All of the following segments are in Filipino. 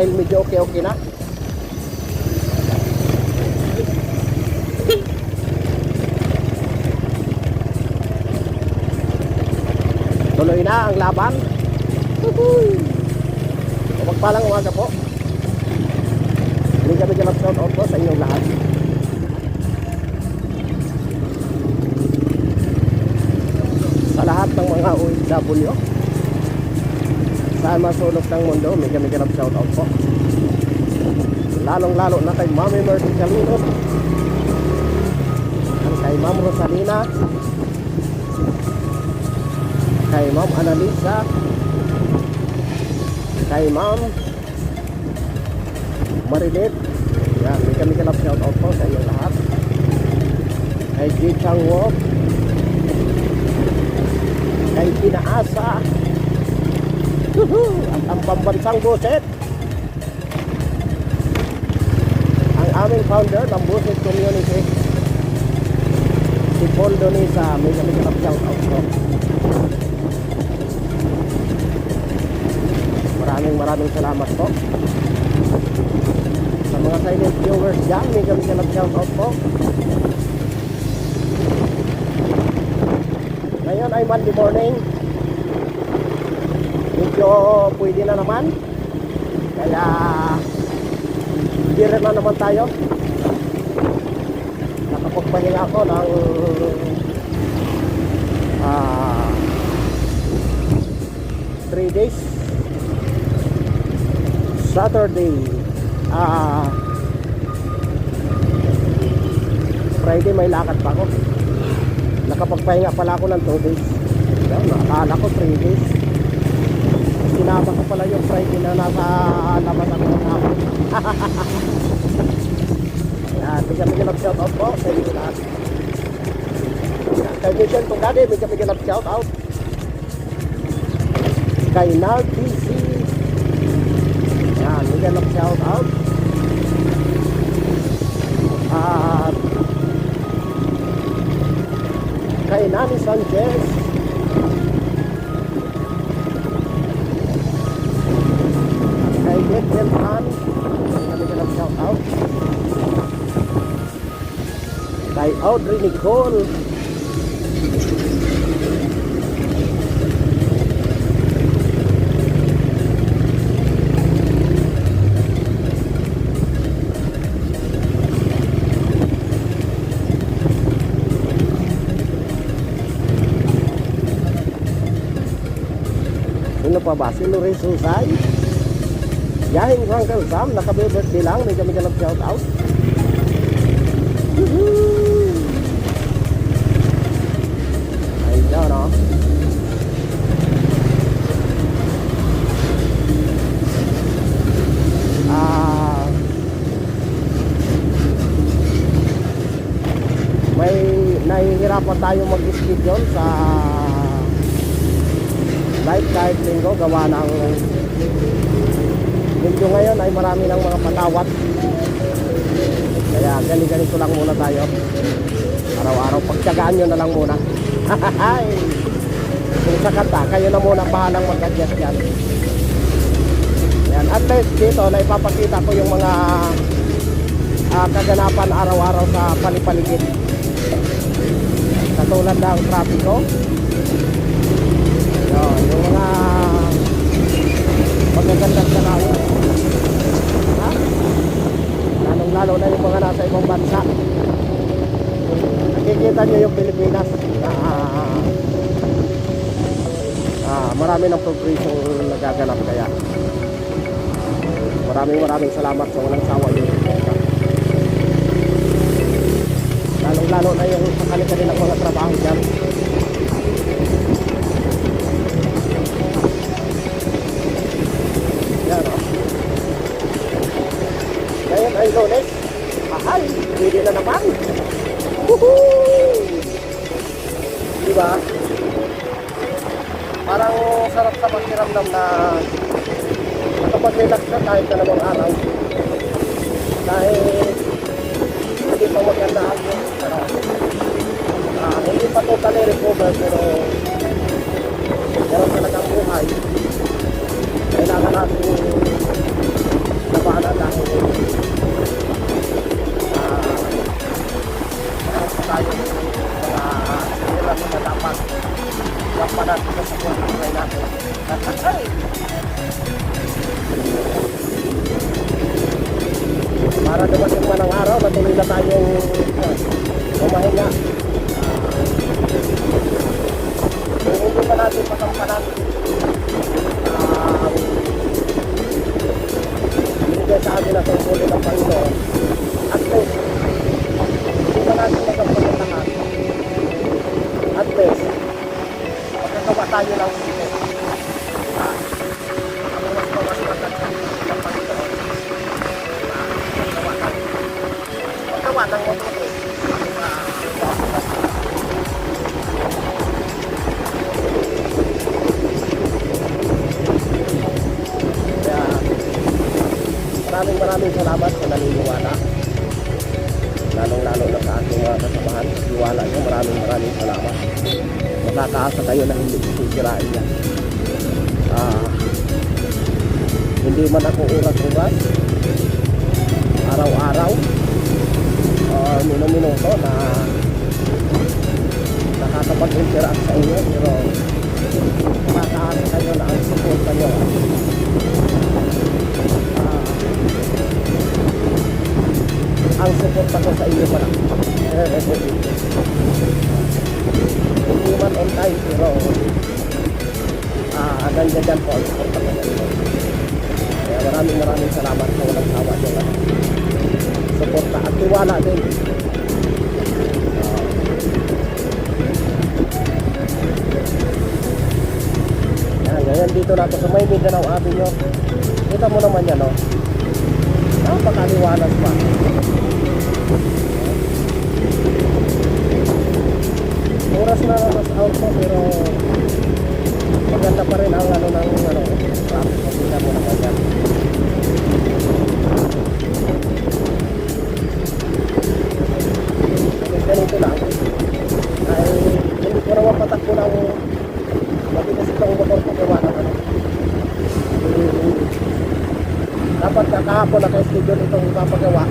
dahil medyo okay na. Tuloy na ang laban. Magpalang umaga po. Hindi kami shout out po sa inyong lahat. Sa lahat ng mga OFW saan masulok ng mundo, may kami shout out po. Lalong lalo na kay Mami Mercy Calino, kay Ma'am Rosalina, kay Ma'am Annalisa, kay Ma'am Marinette. Yan, may kami shout out po sa inyong lahat. Kay Ji Chang Wook, kay Pinaasa, at ang pambansang buset, ang aming founder ng Buset Community, si Paul Donisa. May kami shout out po. Maraming salamat po sa mga silent viewers dyan. May kami shout out po. Ngayon ay Monday morning, medyo pwede na naman, kaya dire na naman tayo. Nakapagpahinga ako ng 3 days. Saturday, Friday may lakad pa ako. Nakapagpahinga pala ako ng 2 days. Nakakala ko 3 days. Sinama ko pala yung Friday na nasa labas ako ng hapon. Ayan, may kami shout out po sa inyo lahat. Kay Mission Tungade, may kami shout out. Kay Nal PC, ayan, may kami shout out. At kay Nani Sanchez, kay Bethel Han, kami shout out. Kay Audrey Nicole, sino pa ba? Si Lorraine Susay, Yahing Uncle Sam, naka-birthday lang, may kami shout out. Ayun, no? May nahihirapan tayo mag-schedule sa live kahit linggo, gawa ng linggo ngayon ay marami ng mga patawat, kaya ganito lang muna tayo araw-araw. Pagtyagaan nyo na lang muna. Kung sa kanta, kayo na muna bahalang mag-adjust yan. Yan, at least dito na ipapakita ko yung mga kaganapan araw-araw sa palipaligid, katulad ng trapiko. Yung mga magagandang tanawin, lalong-lalo na yung mga nasa ibang bansa. Nakikita nyo yung Pilipinas, marami ng progresong nagaganap, kaya maraming salamat sa walang sawa nyo. Lalong-lalo na yung sakali-kali ng mga trabaho dyan. Ngayon ay Lunes, mahal, pwede na naman. Woohoo! Diba? Parang sarap sa pakiramdam na nakapag-relax na kahit na namang araw. Dahil hindi pa maganda ako. Hindi pa totally recover, pero meron talagang buhay. Kailangan natin para dumating man ang araw na tuloy na tayong humahinga. Kung hindi pa natin patampanan binigay sa atin na tungkulin ng Panginoon, at least hindi pa natin magampanan lahat, at least magkagawa tayo ng sito ang mas maganda ng Panginoon. Magawa ng mabuti. Kaya maraming salamat sa naniniwala, lalong-lalo na sa ating mga kasamahan. Iwala nyo, maraming salamat. Makakaasa kayo na hindi sisirain niya. Hindi man ako oras-oras, araw-araw, minuto na nakakapag-interact sa inyo, pero makakaasa kayo na ang support nyo. Ang support ako sa inyo pala. Hindi man on time, pero ganyan po ang support ako sa inyo. Kaya maraming salamat sa walang sawa nyo na suporta at tiwala din. Ngayon dito na ako sa may Mindanao Avenue. Kita mo naman yan, no? Napakaliwalas pa. Oras na mas out po, pero maganda pa rin ang traffic. Kita mo naman yan. Ganito lang ay hindi ko naman patakbo ng matigas itong motor ko gawa naman. Dapat kakahapon naka-schedule itong ipapagawa.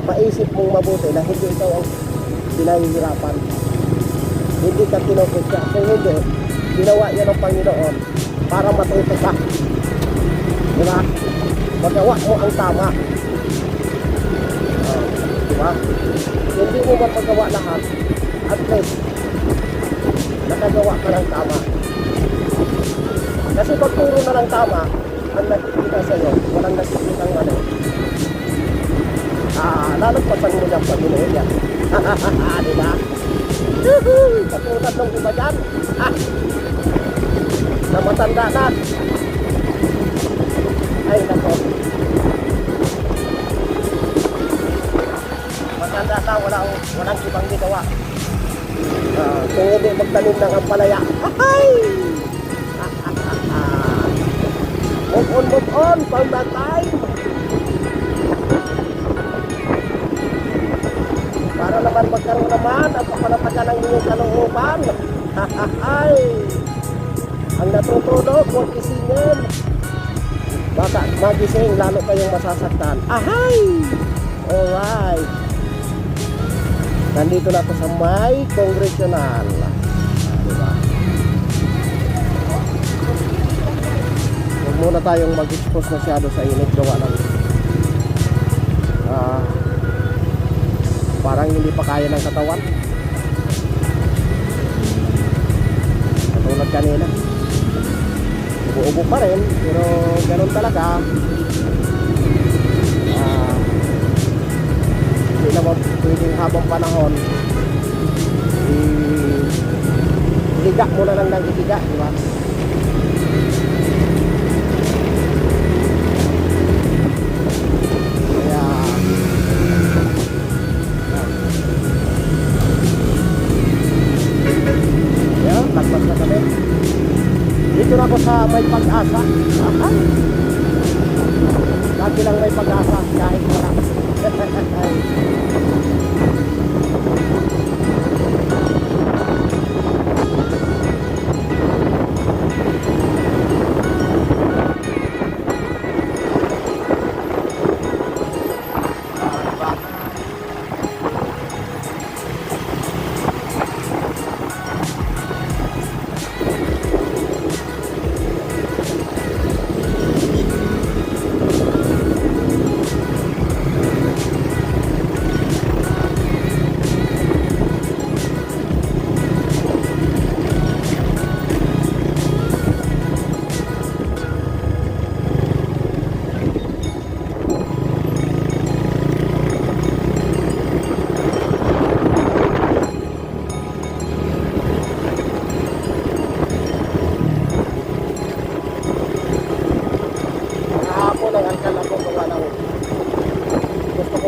Maisip mong mabuti na hindi ikaw ang pinahihirapan. Hindi ka tinukod kung hindi, ginawa yan ng Panginoon para matuto ka. Diba? Magawa mo ang tama. Diba? Hindi mo mapagawa lahat, at least nakagawa ka ng tama. Kasi pag puro na ng tama ang nakikita sa'yo, walang nakikita ng lalagpasan mo dyan pag inuwi yan. Diba? Katulad nung iba dyan. Na matanda na. Ay, nako. Matanda na, walang ibang ginawa. Kung hindi magtanim ng ampalaya. Ay! Move on, found that time. Para naman magkaroon naman at papalatagan ng inyong kalooban. Ay! Ang natutulog, huwag isingin. Baka magising, lalo kayong masasaktan. Ahay! Alright. Nandito na ako sa may congressional. Diba? Huwag muna tayong mag-expose masyado sa init. Gawa ng parang hindi pa kaya ng katawan. Katulad kanina. Ubo-ubo pa rin, pero ganun talaga. Hindi naman pwedeng habang panahon higa mo na lang ng higa, di ba? Kaya lagpas na kami. Dito na ako sa may pag-asa. Lagi lang may pag-asa kahit wala.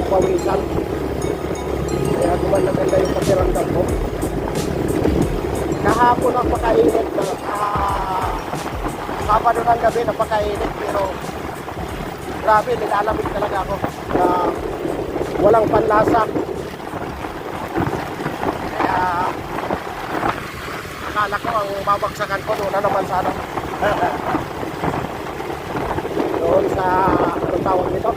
Pawisan. Kaya gumanda yung pakiramdam ko. Kahapon napakainit na Sabado ng gabi napakainit, pero grabe, nilalamig talaga ako na walang panlasa. Kaya akala ko ang babagsakan ko doon na naman sa ano doon sa anong tawag nito,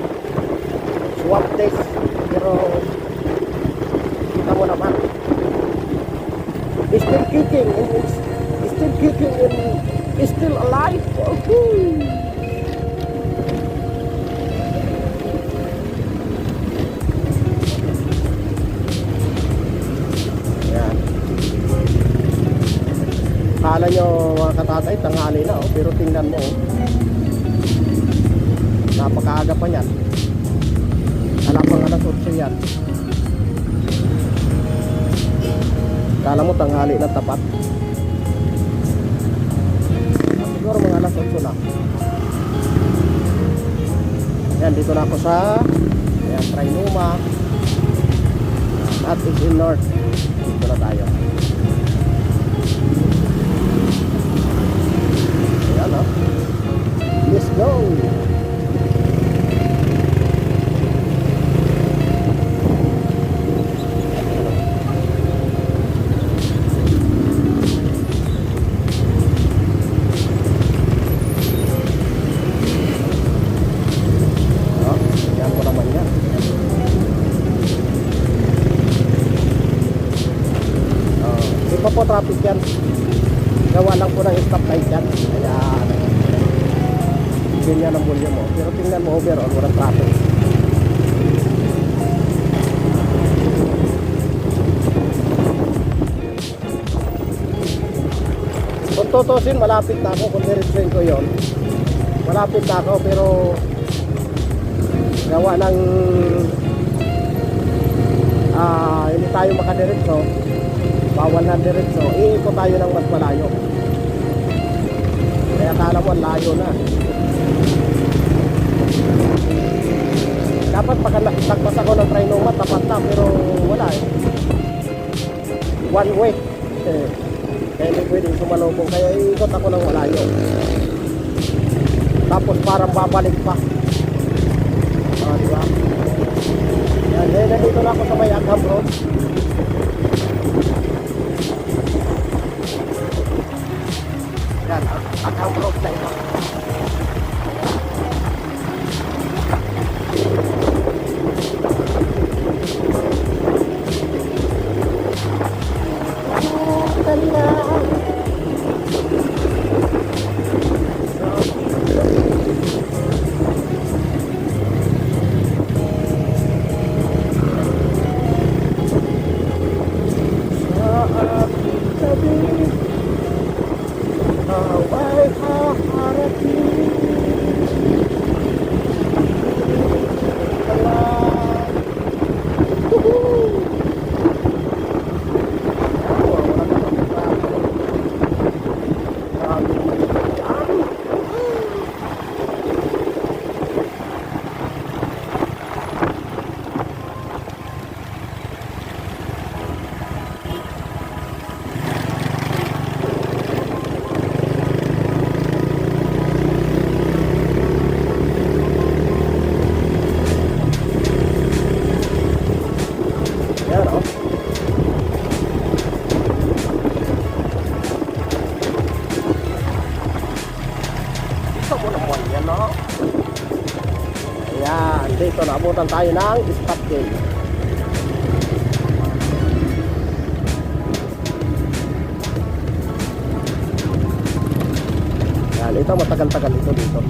swap test, pero kita mo naman it's still kicking and it's still kicking and it's still alive. Yan. Kala nyo mga katatay tanghali na pero tingnan mo napakaaga pa yan. Alam pang alas 8 yan. Kala mo tanghali na tapat. Siguro mga alas 8 na. Yan, dito na ako sa Trinoma at XM North. Dito na tayo. Ayan o. Let's go! Po traffic yan, gawa lang po ng stop light yan, kaya ganyan ang volume mo, pero tingnan mo overall walang traffic. Kung tutusin malapit na ako, kung niretrain ko yon malapit na ako, pero gawa ng tayo makadiretso, bawal na diretso, iikot tayo ng mas malayo. Kaya kala mo ang layo na. Dapat pagkatagpas ako ng Trinoma, tapat na, pero wala eh. One way. Kaya hindi pwedeng sumalubong, kaya iikot ako ng malayo. Tapos parang babalik pa. Diba? Yan, nandito na ako sa may Agham Road. Yan, Agham Road na ito. Ayan, dito naabutan tayo ng stop gate. Ayan, ito matagal-tagal ito dito.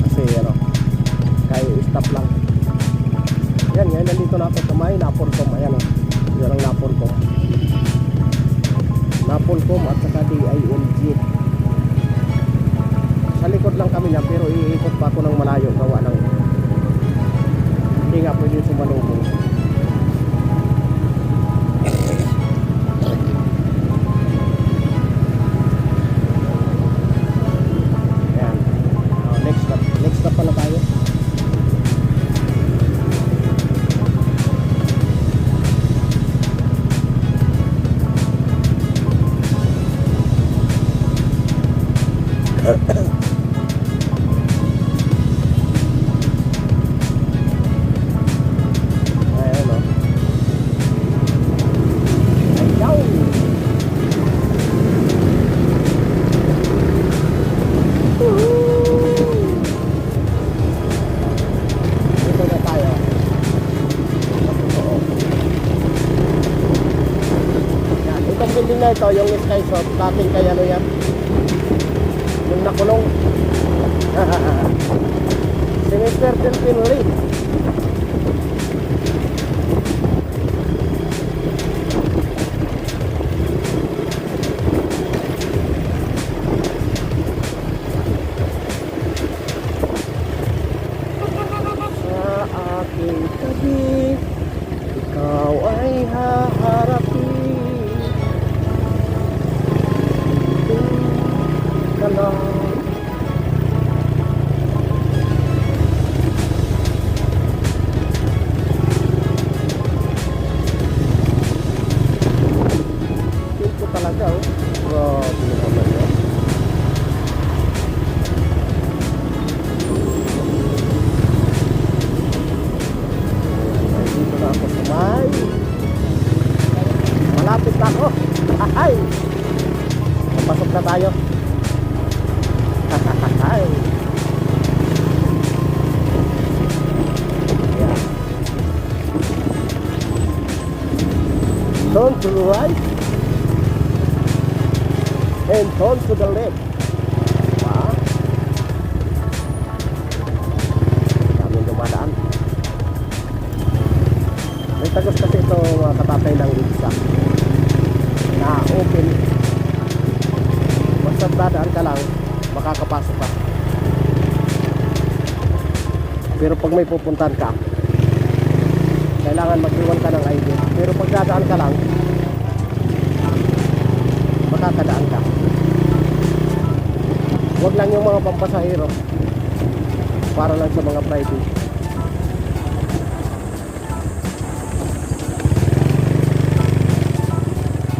Kasi ano, kaya stop lang. Ayan, ngayon nandito na ako sa may Napolcom. Ayan o, yun ang Napolcom. Napolcom at saka DILG. Sa likod lang kami niya, pero iikot pa ako ng malayo, gawa ng hindi nga pwede sumalubong. Ayan, next stop pala tayo. Na ito yung Sky Shop, dating kay ano yan, yung nakulong si Mr. Delphine Lee. Sa aking tabi, ikaw ay haharapin. Ito talaga oh. Grabe naman yan. Dito na ako sa may. Malapit na ako. Ay! Papasok na tayo. Hi. Yeah. Turn to the right and turn to the left. Wow. Daming dumadaan. May tagos kasi ito mga katatay ng Itza na open. Basta dadaan ka lang, makakapasok ka. Pero pag may pupuntahan ka, kailangan mag-iwan ka ng ID. Pero pag dadaan ka lang, makakadaan ka. Huwag lang yung mga pampasahero, para lang sa mga private.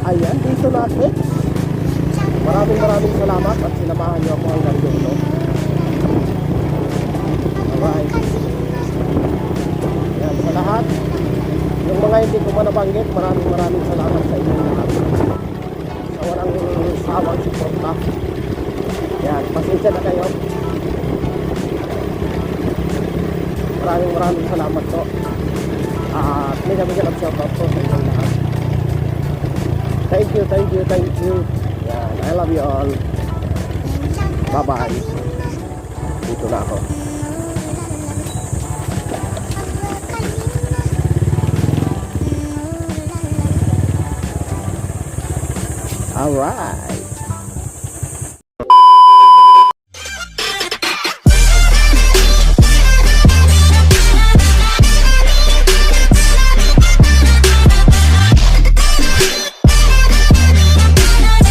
Ayan, dito na ako. Maraming salamat at sinamahan niyo ako hanggang dulo. Alright. Ayan, sa lahat, yung mga hindi ko pa nabanggit, maraming salamat sa inyo lahat. Sa walang sawang suporta. Ayan, pasensya na kayo. Maraming salamat po. At may nabigyan ng shoutout po sa inyo lahat. Thank you. Yan, I love you all. Bye-bye. Dito na ako. Alright.